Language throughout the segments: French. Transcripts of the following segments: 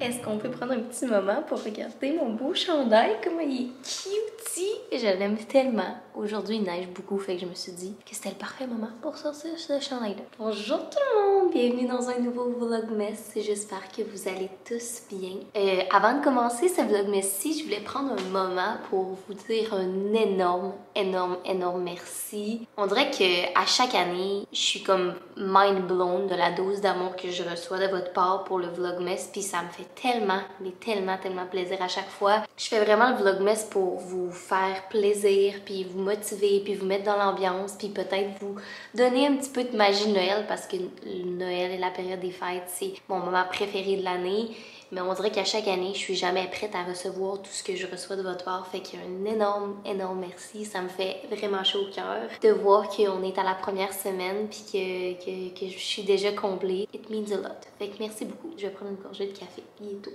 Est-ce qu'on peut prendre un petit moment pour regarder mon beau chandail, comment il est cutie? Je l'aime tellement. Aujourd'hui, il neige beaucoup, fait que je me suis dit que c'était le parfait moment pour sortir ce chandail-là. Bonjour tout le monde! Bienvenue dans un nouveau Vlogmas. J'espère que vous allez tous bien. Avant de commencer ce Vlogmas-ci, je voulais prendre un moment pour vous dire un énorme merci. On dirait que à chaque année, je suis comme mind blown de la dose d'amour que je reçois de votre part pour le Vlogmas, puis ça me fait tellement plaisir à chaque fois. Je fais vraiment le Vlogmas pour vous faire plaisir, puis vous motiver, puis vous mettre dans l'ambiance, puis peut-être vous donner un petit peu de magie de Noël, parce que Noël et la période des fêtes, c'est mon moment préféré de l'année. Mais on dirait qu'à chaque année, je suis jamais prête à recevoir tout ce que je reçois de votre part. Fait qu'il y a un énorme merci. Ça me fait vraiment chaud au cœur de voir qu'on est à la première semaine puis que je suis déjà comblée. It means a lot. Fait que merci beaucoup. Je vais prendre une gorgée de café bientôt.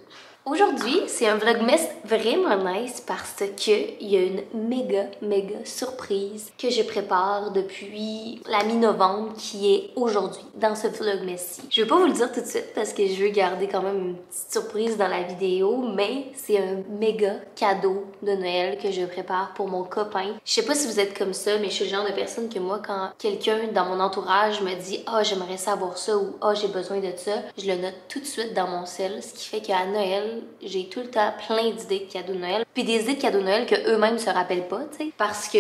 Aujourd'hui, c'est un vlogmas vraiment nice parce que il y a une méga surprise que je prépare depuis la mi-novembre qui est aujourd'hui dans ce vlogmas-ci. Je vais pas vous le dire tout de suite parce que je veux garder quand même une petite surprise dans la vidéo, mais c'est un méga cadeau de Noël que je prépare pour mon copain. Je sais pas si vous êtes comme ça, mais je suis le genre de personne que moi, quand quelqu'un dans mon entourage me dit « Ah, j'aimerais savoir ça » ou « Ah, j'ai besoin de ça », je le note tout de suite dans mon cell, ce qui fait qu'à Noël, j'ai tout le temps plein d'idées de cadeaux de Noël. Puis des idées de cadeaux de Noël que eux-mêmes se rappellent pas, tu sais, parce que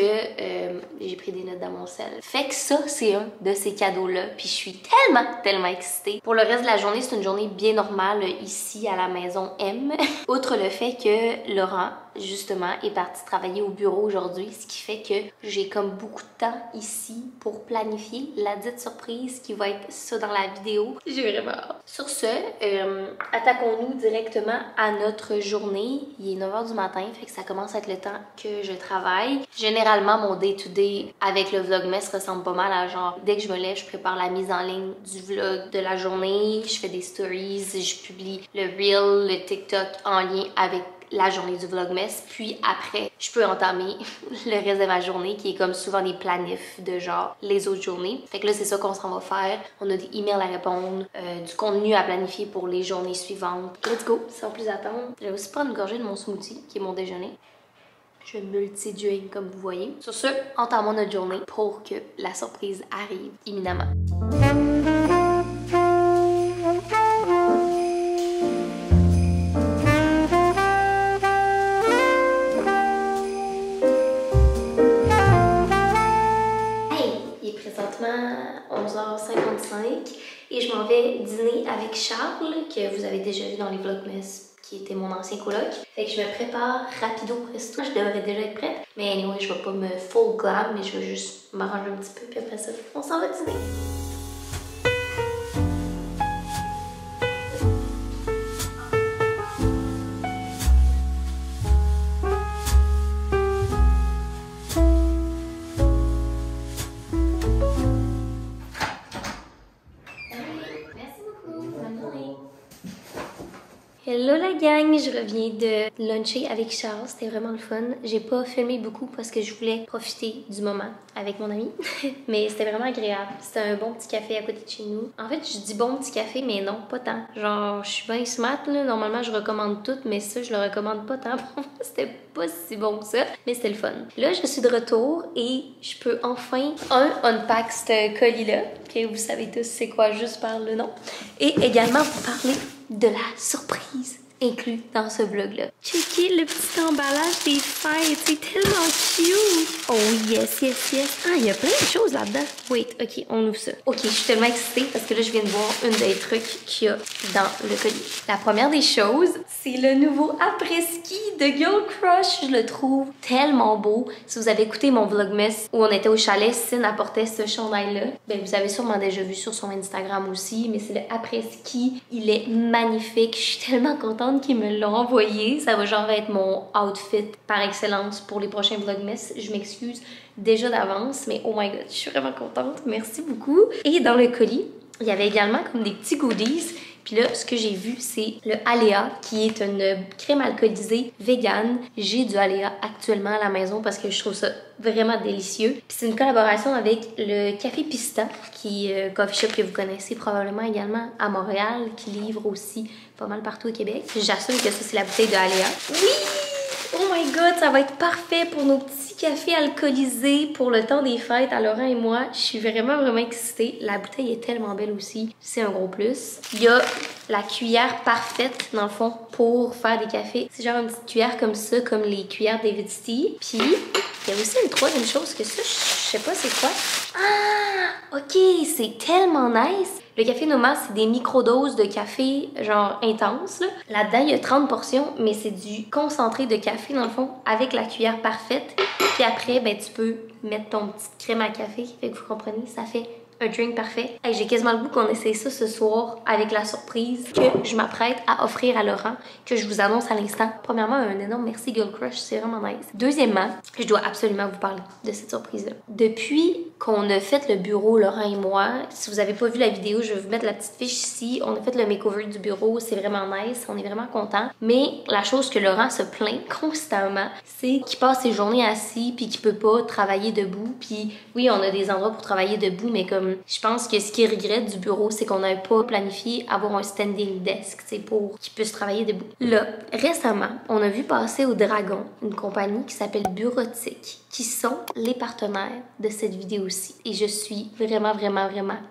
j'ai pris des notes dans mon cell. Fait que ça, c'est un de ces cadeaux-là. Puis je suis tellement excitée. Pour le reste de la journée, c'est une journée bien normale ici à la maison M. Outre le fait que Laurent, justement, est parti travailler au bureau aujourd'hui, ce qui fait que j'ai comme beaucoup de temps ici pour planifier la dite surprise qui va être ça dans la vidéo. J'ai vraiment hâte. Sur ce, attaquons-nous directement à notre journée. Il est 9h du matin, fait que ça commence à être le temps que je travaille. Généralement, mon day-to-day avec le vlogmas ressemble pas mal à genre, dès que je me lève, je prépare la mise en ligne du vlog de la journée, je fais des stories, je publie le reel, le TikTok en lien avec la journée du vlogmas, puis après, je peux entamer le reste de ma journée qui est comme souvent des planifs de genre les autres journées. Fait que là, c'est ça qu'on s'en va faire. On a des emails à répondre, du contenu à planifier pour les journées suivantes. Let's go! Sans plus attendre, je vais aussi prendre une gorgée de mon smoothie, qui est mon déjeuner. Je multi-drink comme vous voyez. Sur ce, entamons notre journée pour que la surprise arrive imminemment. Présentement 11h55 et je m'en vais dîner avec Charles, que vous avez déjà vu dans les vlogmas, qui était mon ancien coloc. Fait que je me prépare rapido presto. Je devrais déjà être prête, mais anyway, je vais pas me full glam, mais je vais juste m'arranger un petit peu, puis après ça, on s'en va dîner. Hello la gang, je reviens de luncher avec Charles, c'était vraiment le fun. J'ai pas filmé beaucoup parce que je voulais profiter du moment avec mon ami, mais c'était vraiment agréable. C'était un bon petit café à côté de chez nous. En fait, je dis bon petit café, mais non, pas tant. Genre, je suis bien smart là, normalement je recommande tout, mais ça, je le recommande pas tant. Pour moi, c'était pas si bon que ça, mais c'était le fun. Là, je suis de retour et je peux enfin, unpack ce colis-là, que vous savez tous c'est quoi juste par le nom, et également vous parler de la surprise inclus dans ce vlog-là. Checkez le petit emballage des fêtes, c'est tellement cute! Oh yes! Ah, il y a plein de choses là-dedans. Wait, ok, on ouvre ça. Ok, je suis tellement excitée parce que là, je viens de voir une des trucs qu'il y a dans le colis. La première des choses, c'est le nouveau après-ski de Girl Crush. Je le trouve tellement beau. Si vous avez écouté mon vlogmas où on était au chalet, Cine apportait ce chandail-là. Ben, vous avez sûrement déjà vu sur son Instagram aussi, mais c'est le après-ski. Il est magnifique. Je suis tellement contente qu'ils me l'ont envoyé. Ça va genre être mon outfit par excellence pour les prochains vlogmas. Je m'excuse déjà d'avance, mais oh my god, je suis vraiment contente. Merci beaucoup. Et dans le colis, il y avait également comme des petits goodies. Puis là, ce que j'ai vu, c'est le Aléa, qui est une crème alcoolisée végane. J'ai du Aléa actuellement à la maison parce que je trouve ça vraiment délicieux. Puis c'est une collaboration avec le Café Pista, qui est un coffee shop que vous connaissez probablement également à Montréal, qui livre aussi pas mal partout au Québec. J'assume que ça, c'est la bouteille de Aléa. Oui! Oh my god, ça va être parfait pour nos petits cafés alcoolisés pour le temps des fêtes à Laurent et moi. Je suis vraiment excitée. La bouteille est tellement belle aussi. C'est un gros plus. Il y a la cuillère parfaite, dans le fond, pour faire des cafés. C'est genre une petite cuillère comme ça, comme les cuillères David Tea. Puis, il y a aussi une troisième chose que ça, je sais pas c'est quoi. Ah! Ok, c'est tellement nice! Le café Noma, c'est des microdoses de café, genre intense, là. Là-dedans, il y a 30 portions, mais c'est du concentré de café, dans le fond, avec la cuillère parfaite. Puis après, ben, tu peux mettre ton petite crème à café. Fait que vous comprenez, ça fait un drink parfait. Hey, j'ai quasiment le goût qu'on essaye ça ce soir avec la surprise que je m'apprête à offrir à Laurent, que je vous annonce à l'instant. Premièrement, un énorme merci Girl Crush, c'est vraiment nice. Deuxièmement, je dois absolument vous parler de cette surprise-là. Depuis qu'on a fait le bureau, Laurent et moi, si vous avez pas vu la vidéo, je vais vous mettre la petite fiche ici. On a fait le makeover du bureau, c'est vraiment nice, on est vraiment contents. Mais la chose que Laurent se plaint constamment, c'est qu'il passe ses journées assis puis qu'il peut pas travailler debout. Puis oui, on a des endroits pour travailler debout, mais comme je pense que ce qu'il regrette du bureau, c'est qu'on n'avait pas planifié avoir un standing desk, c'est pour qu'il puisse travailler debout. Là, récemment, on a vu passer au Dragon une compagnie qui s'appelle Bureautique, qui sont les partenaires de cette vidéo-ci. Et je suis vraiment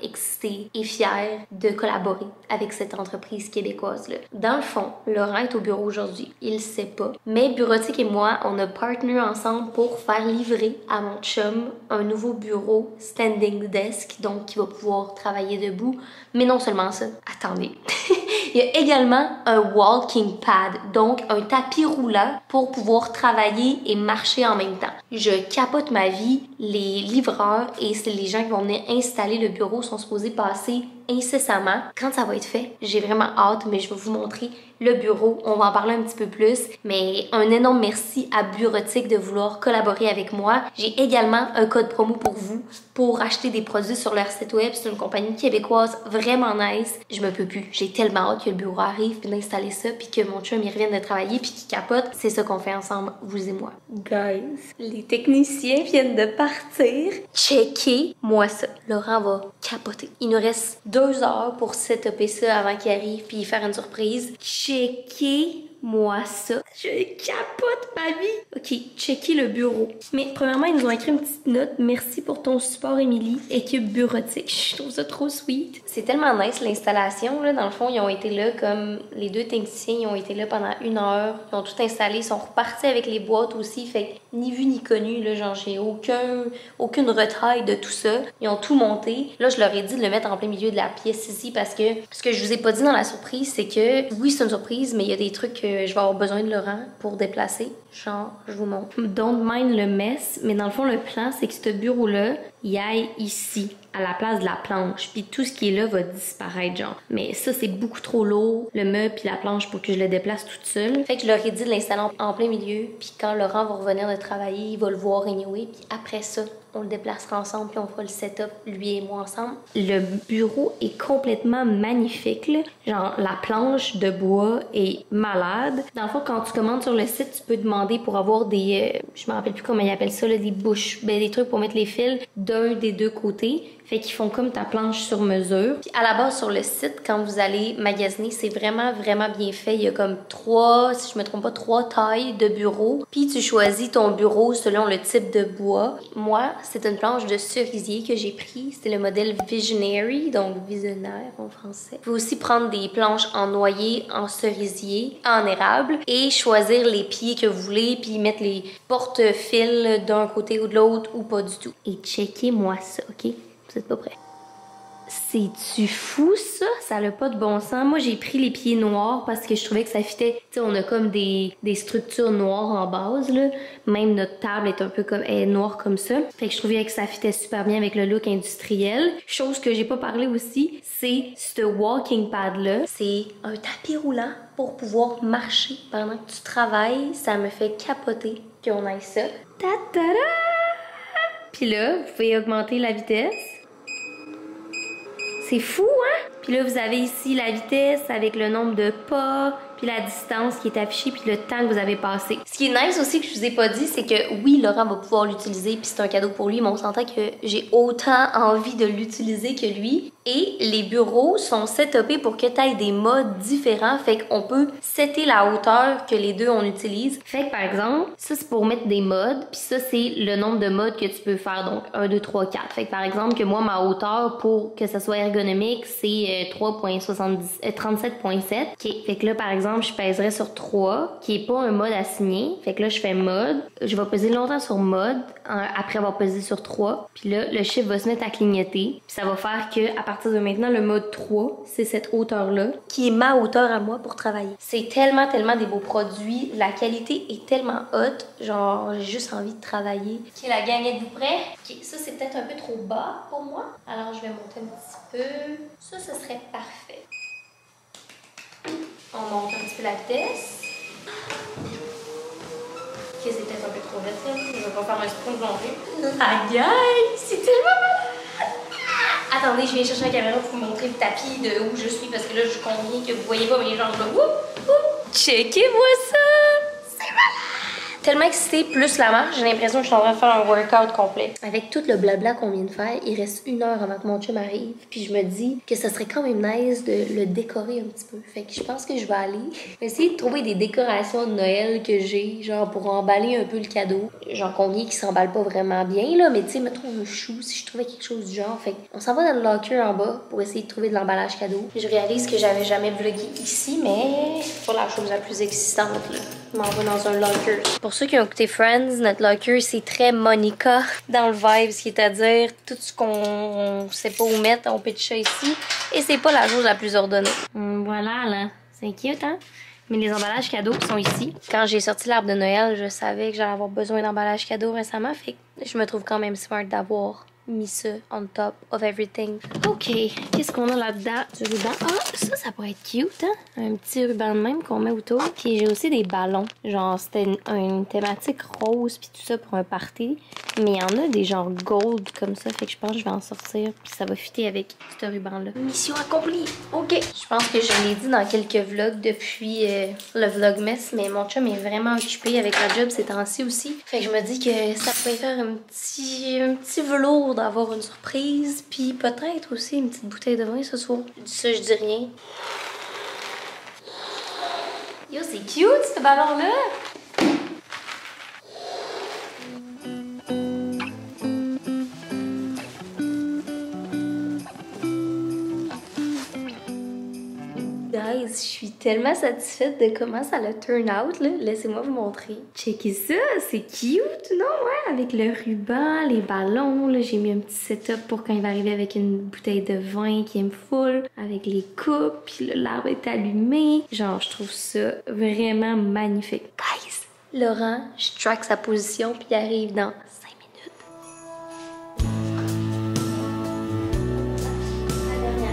excitée et fière de collaborer avec cette entreprise québécoise-là. Dans le fond, Laurent est au bureau aujourd'hui. Il le sait pas. Mais Bureautique et moi, on a partner ensemble pour faire livrer à mon chum un nouveau bureau standing desk, donc qui va pouvoir travailler debout. Mais non seulement ça, attendez. Il y a également un walking pad, donc un tapis roulant pour pouvoir travailler et marcher en même temps. Je capote ma vie. Les livreurs et c'est les gens qui vont venir installer le bureau sont supposés passer incessamment. Quand ça va être fait, j'ai vraiment hâte, mais je vais vous montrer le bureau. On va en parler un petit peu plus, mais un énorme merci à Bureautique de vouloir collaborer avec moi. J'ai également un code promo pour vous pour acheter des produits sur leur site web. C'est une compagnie québécoise vraiment nice. Je me peux plus. J'ai tellement hâte que le bureau arrive, puis d'installer ça, puis que mon chum il revienne de travailler, puis qu'il capote. C'est ça qu'on fait ensemble, vous et moi. Guys, les techniciens viennent de partir. Checkez-moi ça. Laurent va capoter. Il nous reste 2 heures pour setuper ça avant qu'il arrive puis faire une surprise. Checkez-moi ça. Je capote ma vie. Ok, checkez le bureau. Mais premièrement, ils nous ont écrit une petite note. Merci pour ton support, Émilie. Équipe Bureautique. Je trouve ça trop sweet. C'est tellement nice l'installation. Là. Dans le fond, ils ont été là comme les 2 techniciens. Ils ont été là pendant 1 heure. Ils ont tout installé. Ils sont repartis avec les boîtes aussi. Fait ni vu ni connu. Là, genre, j'ai aucune retaille de tout ça. Ils ont tout monté. Là, je leur ai dit de le mettre en plein milieu de la pièce ici parce que ce que je vous ai pas dit dans la surprise, c'est que oui, c'est une surprise, mais il y a des trucs que je vais avoir besoin de Laurent pour déplacer. Genre, je vous montre. Don't mind le mess, mais dans le fond, le plan, c'est que ce bureau-là, il aille ici, à la place de la planche. Puis tout ce qui est là va disparaître, genre. Mais ça, c'est beaucoup trop lourd, le meuble puis la planche, pour que je le déplace toute seule. Fait que je leur ai dit de l'installer en plein milieu. Puis quand Laurent va revenir de travailler, il va le voir anyway. Puis après ça, on le déplacera ensemble puis on fera le setup, lui et moi ensemble. Le bureau est complètement magnifique, là. Genre, la planche de bois est malade. Dans le fond, quand tu commandes sur le site, tu peux demander pour avoir des... je me rappelle plus comment ils appellent ça, là, des bouches. Ben, des trucs pour mettre les fils d'un des 2 côtés. Fait qu'ils font comme ta planche sur mesure. Puis à la base, sur le site, quand vous allez magasiner, c'est vraiment bien fait. Il y a comme 3, si je me trompe pas, 3 tailles de bureau. Puis tu choisis ton bureau selon le type de bois. Moi, c'est une planche de cerisier que j'ai pris. C'était le modèle Visionary, donc visionnaire en français. Vous pouvez aussi prendre des planches en noyer, en cerisier, en érable et choisir les pieds que vous voulez puis mettre les porte-fils d'un côté ou de l'autre ou pas du tout. Et checkez-moi ça, OK? Vous êtes pas prêts? C'est-tu fou, ça? Ça n'a pas de bon sens. Moi, j'ai pris les pieds noirs parce que je trouvais que ça fitait. Tu sais, on a comme des structures noires en base, là. Même notre table est un peu comme, elle est noire comme ça. Fait que je trouvais que ça fitait super bien avec le look industriel. Chose que j'ai pas parlé aussi, c'est ce walking pad-là. C'est un tapis roulant pour pouvoir marcher pendant que tu travailles. Ça me fait capoter qu'on aille ça. Ta-ta-da! Puis là, vous pouvez augmenter la vitesse. C'est fou, hein? Puis là, vous avez ici la vitesse avec le nombre de pas, puis la distance qui est affichée, puis le temps que vous avez passé. Ce qui est nice aussi que je vous ai pas dit, c'est que oui, Laurent va pouvoir l'utiliser, puis c'est un cadeau pour lui, mais on s'entend que j'ai autant envie de l'utiliser que lui. Et les bureaux sont setupés pour que tu aies des modes différents, fait qu'on peut setter la hauteur que les deux on utilise. Fait que par exemple, ça c'est pour mettre des modes, puis ça c'est le nombre de modes que tu peux faire, donc 1, 2, 3, 4. Fait que par exemple, que moi ma hauteur pour que ça soit ergonomique, c'est 37.7. OK, fait que là par exemple, je pèserais sur 3, qui est pas un mode assigné. Fait que là je fais mode, je vais peser longtemps sur mode, après avoir pesé sur 3, puis là le chiffre va se mettre à clignoter, puis ça va faire que à partir de maintenant, le mode 3, c'est cette hauteur-là, qui est ma hauteur à moi pour travailler. C'est tellement des beaux produits. La qualité est tellement haute. Genre, j'ai juste envie de travailler. OK, la gang, êtes-vous prêts? OK, ça, c'est peut-être un peu trop bas pour moi. Alors, je vais monter un petit peu. Ça, ce serait parfait. On monte un petit peu la vitesse. OK, c'est peut-être un peu trop vite, là. Je vais pas faire un sprint non plus. La gang, c'est tellement malade! Attendez, je viens chercher la caméra pour vous montrer le tapis de où je suis parce que là, je conviens que vous voyez pas mes jambes là. Woup, woup. Checkez-moi ça! C'est malade! Tellement excitée, plus la marche, j'ai l'impression que je suis en train de faire un workout complet. Avec tout le blabla qu'on vient de faire, il reste 1 heure avant que mon chum arrive. Puis je me dis que ça serait quand même nice de le décorer un petit peu. Fait que je pense que je vais aller essayer de trouver des décorations de Noël que j'ai, genre pour emballer un peu le cadeau. J'en conviens qu'il s'emballe pas vraiment bien, là, mais tu sais, mettons un chou si je trouvais quelque chose du genre. Fait on s'en va dans le locker en bas pour essayer de trouver de l'emballage cadeau. Je réalise que j'avais jamais vlogué ici, mais c'est pas la chose la plus existante, là. Je m'en vais dans un locker. Pour ceux qui ont écouté Friends, notre locker, c'est très Monica dans le vibe, ce qui est à dire tout ce qu'on sait pas où mettre, on pitch ça ici. Et c'est pas la chose la plus ordonnée. Voilà, là. C'est cute, hein? Mais les emballages cadeaux qui sont ici. Quand j'ai sorti l'arbre de Noël, je savais que j'allais avoir besoin d'emballages cadeaux récemment, fait que je me trouve quand même smart d'avoir mis ça on top of everything. OK, qu'est-ce qu'on a là-dedans? Du ruban. Ah, ça pourrait être cute, hein? Un petit ruban de même qu'on met autour. Puis j'ai aussi des ballons. Genre, c'était une thématique rose puis tout ça pour un party. Mais il y en a des genre gold comme ça, fait que je pense que je vais en sortir puis ça va fitter avec ce ruban-là. Mission accomplie! OK! Je pense que je l'ai dit dans quelques vlogs depuis le vlogmas, mais mon chum est vraiment occupé avec la job ces temps-ci aussi. Fait que je me dis que ça pourrait faire un petit velours d'avoir une surprise, puis peut-être aussi une petite bouteille de vin ce soir. Ça, je dis rien. Yo, c'est cute ce ballon-là! Guys, je suis tellement satisfaite de comment ça le turn out, là. Laissez-moi vous montrer. Checkez ça, c'est cute, non? Ouais, avec le ruban, les ballons, là. J'ai mis un petit setup pour quand il va arriver avec une bouteille de vin qui aime full, avec les coupes, puis l'arbre est allumé. Genre, je trouve ça vraiment magnifique. Guys, Laurent, je track sa position, puis il arrive dans 5 minutes. La dernière.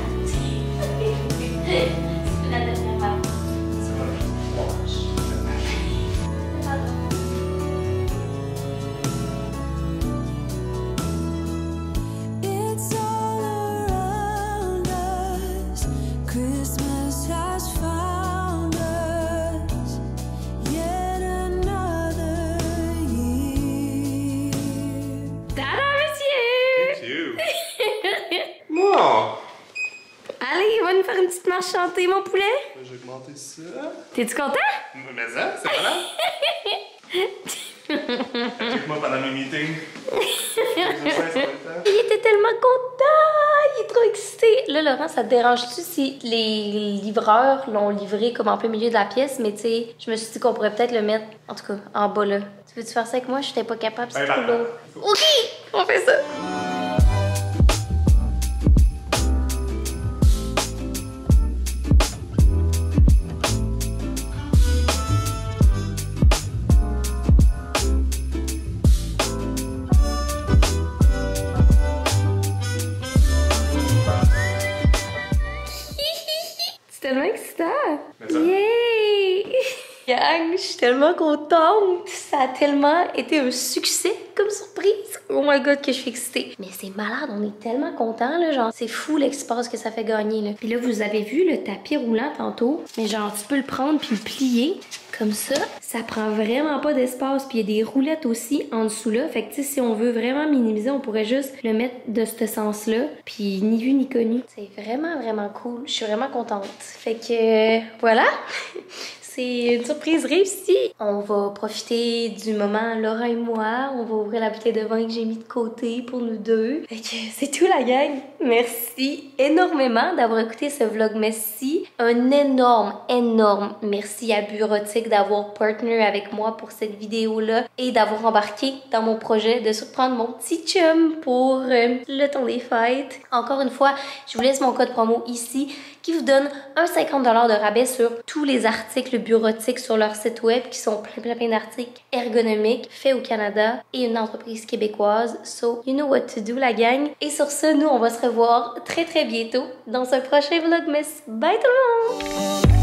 Allez, va nous faire une petite marche chantée, mon poulet. Je vais augmenter ça. T'es-tu content? Mais ça, c'est malade. Check-moi pendant mes meetings. Il était tellement content! Il est trop excité! Là, Laurent, ça te dérange-tu si les livreurs l'ont livré comme en plein milieu de la pièce? Mais tu sais, je me suis dit qu'on pourrait peut-être le mettre, en tout cas, en bas là. Tu veux-tu faire ça avec moi? Je n'étais pas capable, c'est trop lourd. OK! On fait ça! C'est tellement excitant! Yay! Gang, je suis tellement contente. Ça a tellement été un succès comme surprise. Oh my god, que je suis excitée. Mais c'est malade, on est tellement contents, là. Genre, c'est fou l'espace que ça fait gagner, là. Puis là, vous avez vu le tapis roulant tantôt. Mais genre, tu peux le prendre puis le plier. Comme ça prend vraiment pas d'espace. Puis il y a des roulettes aussi en dessous là. Fait que tu sais, si on veut vraiment minimiser, on pourrait juste le mettre de ce sens-là. Puis ni vu ni connu. C'est vraiment, vraiment cool. Je suis vraiment contente. Fait que voilà. C'est une surprise réussie. On va profiter du moment, Laura et moi. On va ouvrir la bouteille de vin que j'ai mis de côté pour nous deux. Fait que c'est tout la gang. Merci énormément d'avoir écouté ce vlogmas-ci. Un énorme merci à Bureautique d'avoir partner avec moi pour cette vidéo-là et d'avoir embarqué dans mon projet de surprendre mon petit chum pour le temps des fêtes. Encore une fois, je vous laisse mon code promo ici qui vous donne un 50$ de rabais sur tous les articles Bureautique sur leur site web qui sont plein d'articles ergonomiques faits au Canada et une entreprise québécoise. So, you know what to do la gang. Et sur ce, nous, on va se revoir très bientôt dans un prochain vlogmas. Bye tout le monde!